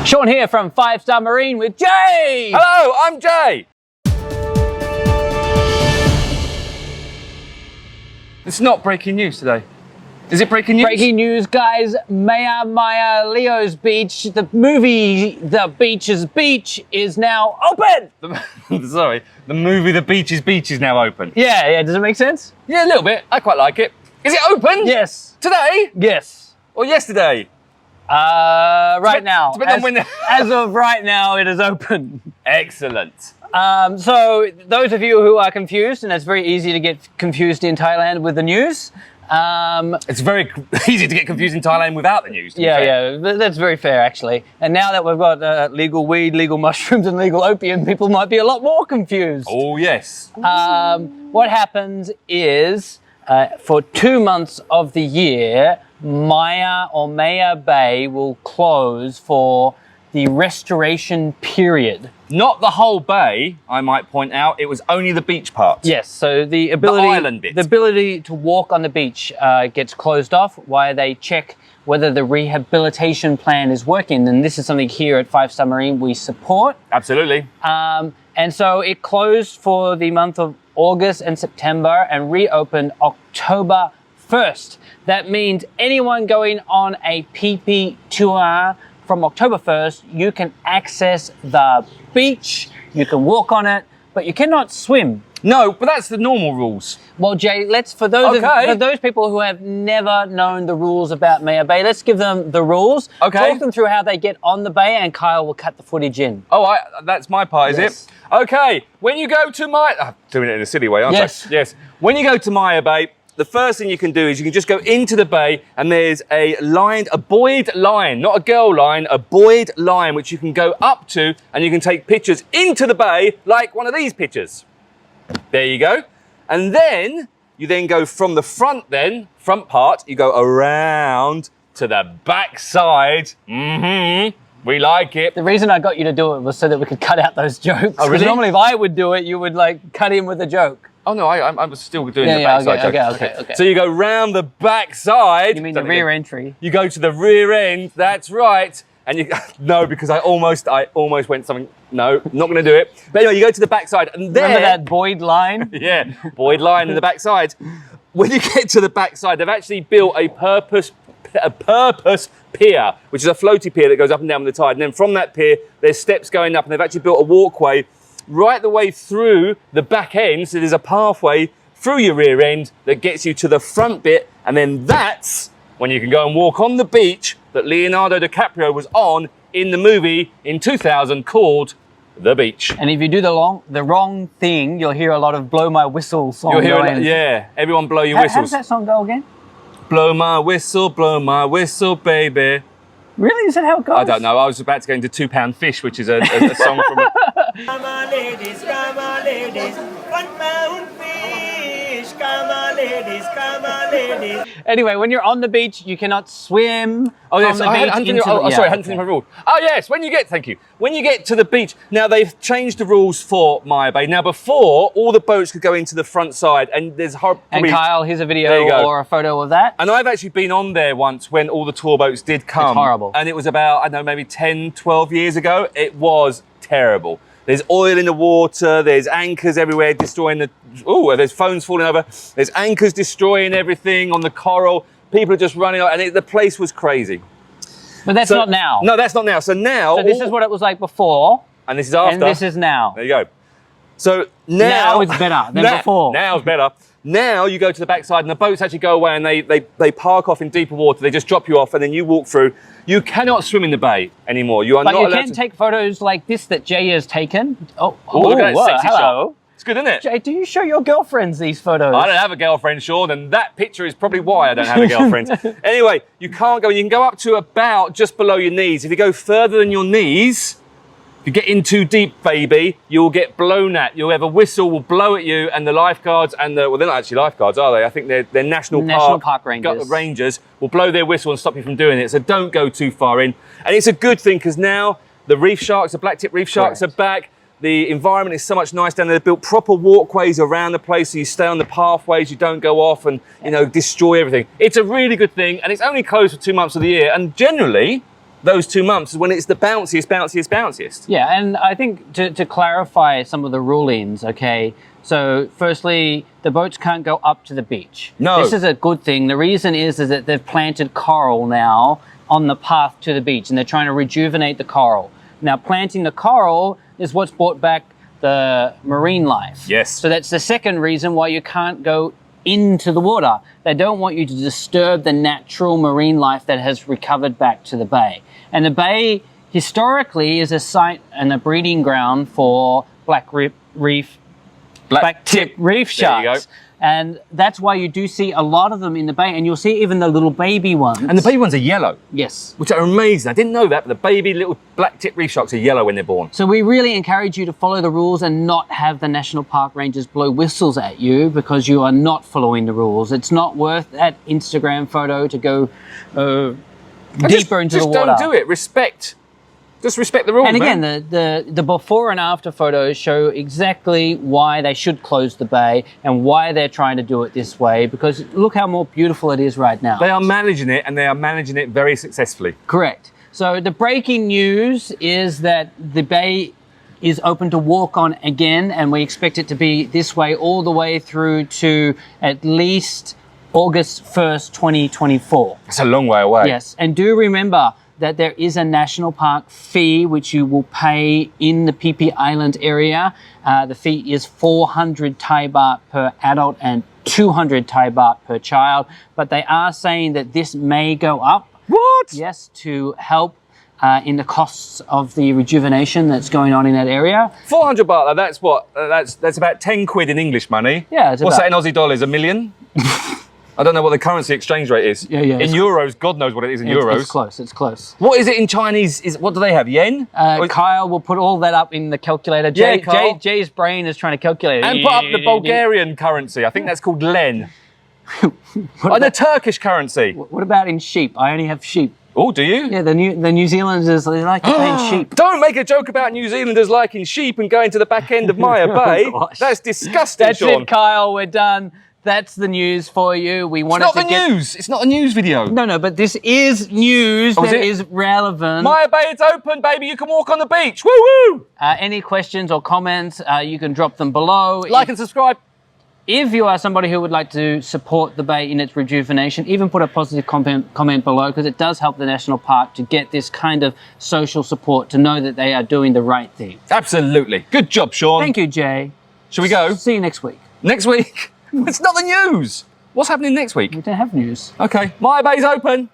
Sean here from 5-Star Marine with Jay! Hello, I'm Jay! It's not breaking news today. Is it breaking news? Breaking news, guys. Maya Leo's Beach, the movie The Beach's Beach is now open! Sorry, the movie The Beach's Beach is now open. Yeah, does it make sense? Yeah, a little bit. I quite like it. Is it open? Yes. Today? Yes. Or yesterday? Right now. As of right now, it is open. Excellent. So those of you who are confused, and it's very easy to get confused in Thailand with the news. It's very easy to get confused in Thailand without the news. Yeah, that's very fair actually. And now that we've got legal weed, legal mushrooms and legal opium, people might be a lot more confused. Oh yes. What happens is for 2 months of the year, Maya Bay will close for the restoration period. Not the whole bay, I might point out. It was only the beach part. Yes, so the island bit. The ability to walk on the beach gets closed off while they check whether the rehabilitation plan is working. And this is something here at 5-Star Marine we support. Absolutely. And so it closed for the month of August and September and reopened October 1st. That means anyone going on a Phi Phi tour from October 1st, you can access the beach, you can walk on it, but you cannot swim. No, but that's the normal rules. Well, Jay, for those people who have never known the rules about Maya Bay, let's give them the rules. Okay. Talk them through how they get on the bay, and Kyle will cut the footage in. Oh, that's my part, is Yes. it? Okay, when you go to I'm doing it in a silly way, aren't Yes. I? Yes. When you go to Maya Bay, the first thing you can do is you can just go into the bay and there's a buoyed line, not a girl line, a buoyed line, which you can go up to and you can take pictures into the bay like one of these pictures. There you go. And then you then go from the front part, you go around to the back side. We like it. The reason I got you to do it was so that we could cut out those jokes. Oh, really? Normally if I would do it, you would like cut in with a joke. Oh no, I was still doing the backside joke. Okay. So you go round the back-side. You mean the rear entry? You go to the rear end, that's right. And you, no, because I almost went something, no, not gonna do it. But anyway, you go to the backside and there. Remember that buoyed line? Yeah, buoyed line in the backside. When you get to the backside, they've actually built a purpose pier, which is a floaty pier that goes up and down with the tide. And then from that pier, there's steps going up and they've actually built a walkway right the way through the back end. So there's a pathway through your rear end that gets you to the front bit. And then that's when you can go and walk on the beach that Leonardo DiCaprio was on in the movie in 2000 called The Beach. And if you do the wrong thing, you'll hear a lot of Blow My Whistle song going. Yeah, everyone blow your whistles. How does that song go again? Blow my whistle, baby. Really? Is that how it goes? I don't know. I was about to go into 2 Pound Fish, which is a song from a... Come on, ladies, 1 pound fish. Come on, ladies. Anyway, when you're on the beach, you cannot swim. Oh yes, I hadn't finished my rule. Oh yes, when you get to the beach, now they've changed the rules for Maya Bay. Now before, all the boats could go into the front side, and there's And Kyle, here's a video or a photo of that. And I've actually been on there once when all the tour boats did come. It's horrible. And it was about, I don't know, maybe 10, 12 years ago. It was terrible. There's oil in the water, there's anchors everywhere destroying there's phones falling over, there's anchors destroying everything on the coral. People are just running out, and the place was crazy. But that's not now. No, that's not now. So now... So this is what it was like before. And this is after. And this is now. There you go. So now it's better than before. Now it's better. Now you go to the backside and the boats actually go away and they park off in deeper water. They just drop you off and then you walk through. You cannot swim in the bay anymore. You are not allowed to. But you can take photos like this that Jay has taken. Look at that sexy hello. shot. It's good, isn't it? Jay, do you show your girlfriends these photos? I don't have a girlfriend, Sean, and that picture is probably why I don't have a girlfriend. Anyway, you can't go. You can go up to about just below your knees. If you go further than your knees, if you get in too deep, baby, you'll get blown at. You'll have a whistle will blow at you, and the lifeguards and they're not actually lifeguards, are they? I think they're national park rangers. Rangers will blow their whistle and stop you from doing it. So don't go too far in. And it's a good thing because now the reef sharks, the black-tip reef sharks are back. The environment is so much nicer down there. They've built proper walkways around the place so you stay on the pathways, you don't go off and destroy everything. It's a really good thing, and it's only closed for 2 months of the year. And generally, those 2 months is when it's the bounciest. Yeah, and I think to clarify some of the rulings, okay, so firstly, the boats can't go up to the beach. No. This is a good thing. The reason is that they've planted coral now on the path to the beach, and they're trying to rejuvenate the coral. Now, planting the coral is what's brought back the marine life. Yes. So that's the second reason why you can't go into the water. They don't want you to disturb the natural marine life that has recovered back to the bay. And the bay historically is a site and a breeding ground for black-tip reef sharks. And that's why you do see a lot of them in the bay, and you'll see even the little baby ones. And the baby ones are yellow. Yes. Which are amazing. I didn't know that, but the baby little black-tip reef sharks are yellow when they're born. So we really encourage you to follow the rules and not have the national park rangers blow whistles at you because you are not following the rules. It's not worth that Instagram photo to go deeper into the water. Just don't do it. Just respect the rules, And again, man. the before and after photos show exactly why they should close the bay and why they're trying to do it this way, because look how more beautiful it is right now. They are managing it, and they are managing it very successfully. Correct. So the breaking news is that the bay is open to walk on again, and we expect it to be this way all the way through to at least August 1st, 2024. It's a long way away. Yes, and do remember that there is a national park fee which you will pay in the Phi Phi Island area. The fee is 400 Thai baht per adult and 200 Thai baht per child, but they are saying that this may go up. What? Yes, to help in the costs of the rejuvenation that's going on in that area. 400 baht, that's what? That's about 10 quid in English money. Yeah, it's What's about- that in Aussie dollars? $1 million? I don't know what the currency exchange rate is. Yeah. In euros, God knows what it is in euros. It's close, it's close. What is it in Chinese? What do they have? Yen? Kyle will put all that up in the calculator. Yeah, Kyle. Jay's brain is trying to calculate it. And put up the Bulgarian currency. I think that's called len. The Turkish currency. What about in sheep? I only have sheep. Oh, do you? Yeah, the New Zealanders, they like to pay in sheep. Don't make a joke about New Zealanders liking sheep and going to the back end of Maya Bay. gosh. That's disgusting, That's Sean. it, Kyle. We're done. That's the news for you. We wanted It's not to the news. It's not a news video. No, but this is news that it? is relevant. Maya Bay, it's open, baby. You can walk on the beach. Woo woo! Any questions or comments, you can drop them below. Like and subscribe. If you are somebody who would like to support the bay in its rejuvenation, even put a positive comment below, because it does help the national park to get this kind of social support, to know that they are doing the right thing. Absolutely. Good job, Sean. Thank you, Jay. Shall we go? See you next week. Next week? It's not the news. What's happening next week? We don't have news. Okay. Maya Bay's open.